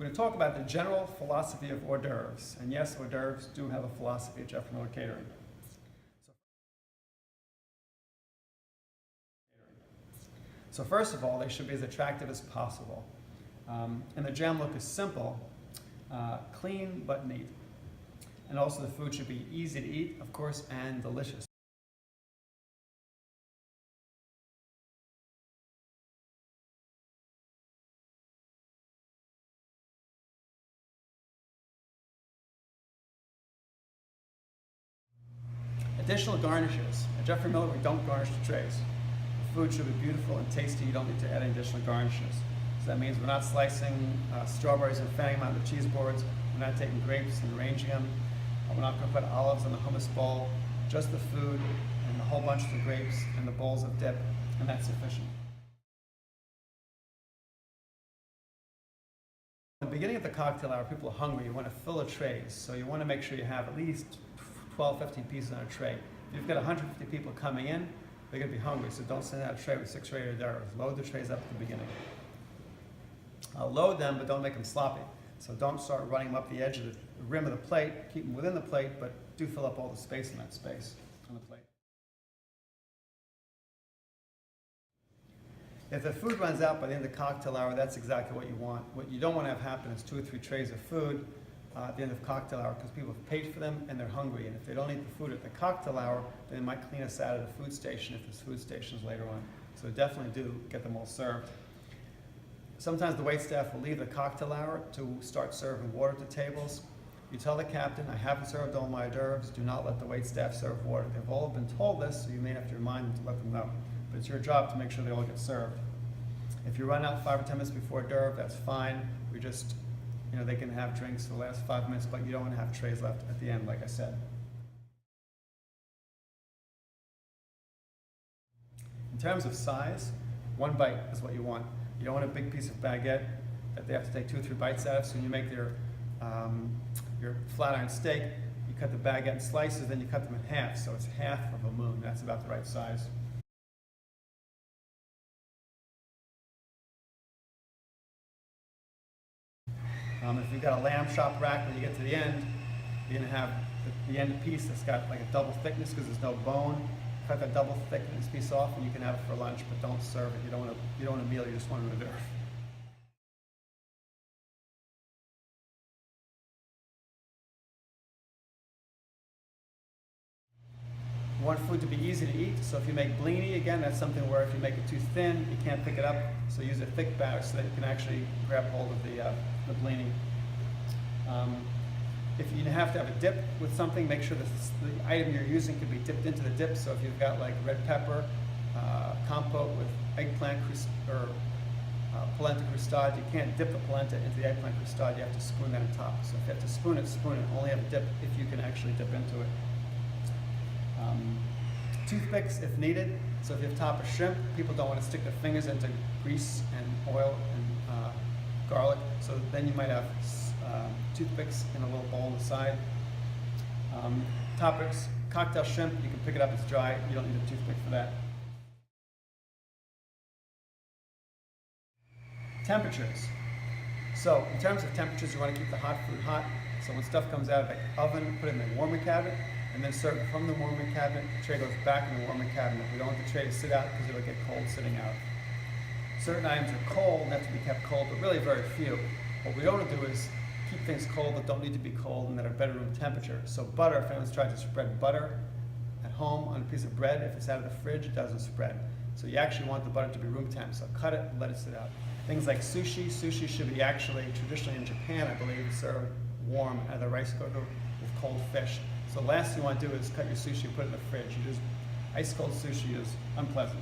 We're going to talk about the general philosophy of hors d'oeuvres. And yes, hors d'oeuvres do have a philosophy at Jeffrey Miller Catering. So first of all, they should be as attractive as possible. And the general look is simple, clean but neat. And also the food should be easy to eat, of course, and delicious. Additional garnishes. At Jeffrey Miller, we don't garnish the trays. The food should be beautiful and tasty. You don't need to add any additional garnishes. So that means we're not slicing strawberries and fanning them out of the cheese boards. We're not taking grapes and arranging them. We're not going to put olives in the hummus bowl. Just the food and a whole bunch of the grapes and the bowls of dip, and that's sufficient. At the beginning of the cocktail hour, people are hungry. You want to fill the trays, so you want to make sure you have at least 12, 15 pieces on a tray. If you've got 150 people coming in, they're going to be hungry, so don't send out a tray with 6 or 8 hors d'oeuvres. Load the trays up at the beginning. Load them, but don't make them sloppy. So don't start running them up the edge of the rim of the plate. Keep them within the plate, but do fill up all the space in that space on the plate. If the food runs out by the end of the cocktail hour, that's exactly what you want. What you don't want to have happen is 2 or 3 trays of food at the end of the cocktail hour, because people have paid for them and they're hungry. And if they don't eat the food at the cocktail hour, then they might clean us out of the food station if there's food stations later on. So definitely do get them all served. Sometimes the waitstaff will leave the cocktail hour to start serving water to tables. You tell the captain, I haven't served all my hors d'oeuvres, do not let the waitstaff serve water. They've all been told this, so you may have to remind them to let them know. But it's your job to make sure they all get served. If you run out 5 or 10 minutes before hors d'oeuvre, that's fine. We just, they can have drinks for the last 5 minutes, but you don't want to have trays left at the end, like I said. In terms of size, 1 bite is what you want. You don't want a big piece of baguette that they have to take 2 or 3 bites out of. So when you make your flat iron steak, you cut the baguette in slices, then you cut them in half. So it's half of a moon. That's about the right size. If you've got a lamb chop rack, when you get to the end, you're going to have the end piece that's got like a double thickness because there's no bone. Cut that double thickness piece off, and you can have it for lunch, but don't serve it. You don't want a meal. You just want an hors d'oeuvre. You want food to be easy to eat, so if you make blini, again, that's something where if you make it too thin, you can't pick it up, so use a thick batter so that you can actually grab hold of the blini. If you have to have a dip with something, make sure that the item you're using can be dipped into the dip, so if you've got like red pepper, compote with eggplant or polenta crustade, you can't dip the polenta into the eggplant crustade, you have to spoon that on top. So if you have to spoon it, only have a dip if you can actually dip into it. Toothpicks if needed. So if you have top of shrimp, people don't want to stick their fingers into grease and oil and garlic. So then you might have toothpicks in a little bowl on the side. Topics, cocktail shrimp, you can pick it up, it's dry. You don't need a toothpick for that. Temperatures. So in terms of temperatures, you want to keep the hot food hot. So when stuff comes out of the oven, put it in the warming cabinet, and then serve it from the warming cabinet. The tray goes back in the warming cabinet. We don't want the tray to sit out because it'll get cold sitting out. Certain items are cold and have to be kept cold, but really very few. What we don't want to do is keep things cold that don't need to be cold and that are better room temperature. So butter, if anyone's tried to spread butter at home on a piece of bread, if it's out of the fridge, it doesn't spread. So you actually want the butter to be room temp, so cut it and let it sit out. Things like sushi. Sushi should be actually, traditionally in Japan, I believe, served warm out of the rice cooker with cold fish. So the last thing you want to do is cut your sushi and put it in the fridge. Ice cold sushi is unpleasant.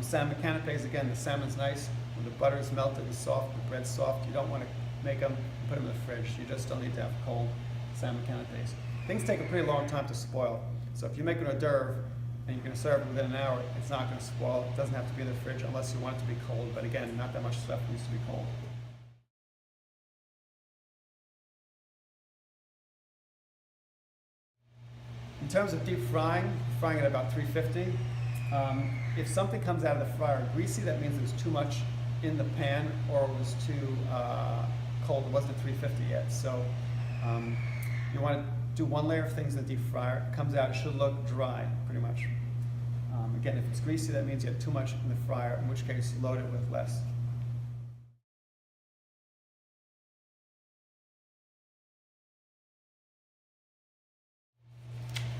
Salmon canapes, again, the salmon's nice. When the butter is melted and soft, the bread's soft, you don't want to make them and put them in the fridge. You just don't need to have cold salmon canapes. Things take a pretty long time to spoil. So if you make an hors d'oeuvre and you're going to serve it within an hour, it's not going to spoil. It doesn't have to be in the fridge unless you want it to be cold. But again, not that much stuff needs to be cold. In terms of deep frying at about 350. If something comes out of the fryer greasy, that means there's too much in the pan or it was too cold. It wasn't 350 yet. So you want to do one layer of things in the deep fryer. It comes out, it should look dry, pretty much. Again, if it's greasy, that means you have too much in the fryer, in which case load it with less.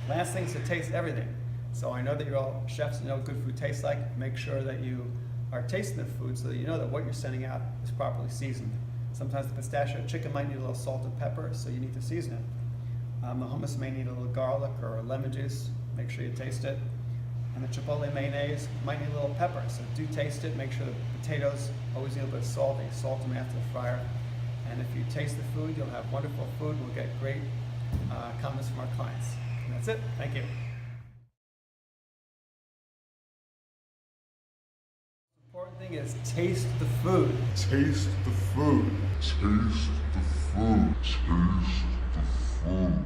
Last thing is to taste everything. So I know that you're all chefs and know what good food tastes like. Make sure that you are tasting the food so that you know that what you're sending out is properly seasoned. Sometimes the pistachio chicken might need a little salt and pepper, so you need to season it. The hummus may need a little garlic or lemon juice. Make sure you taste it. And the chipotle mayonnaise might need a little pepper, so do taste it. Make sure the potatoes always need a little bit of salt. They salt them after the fryer. And if you taste the food, you'll have wonderful food. We'll get great comments from our clients. And that's it. Thank you. The important thing is taste the food. Taste the food. Taste the food. Taste the food.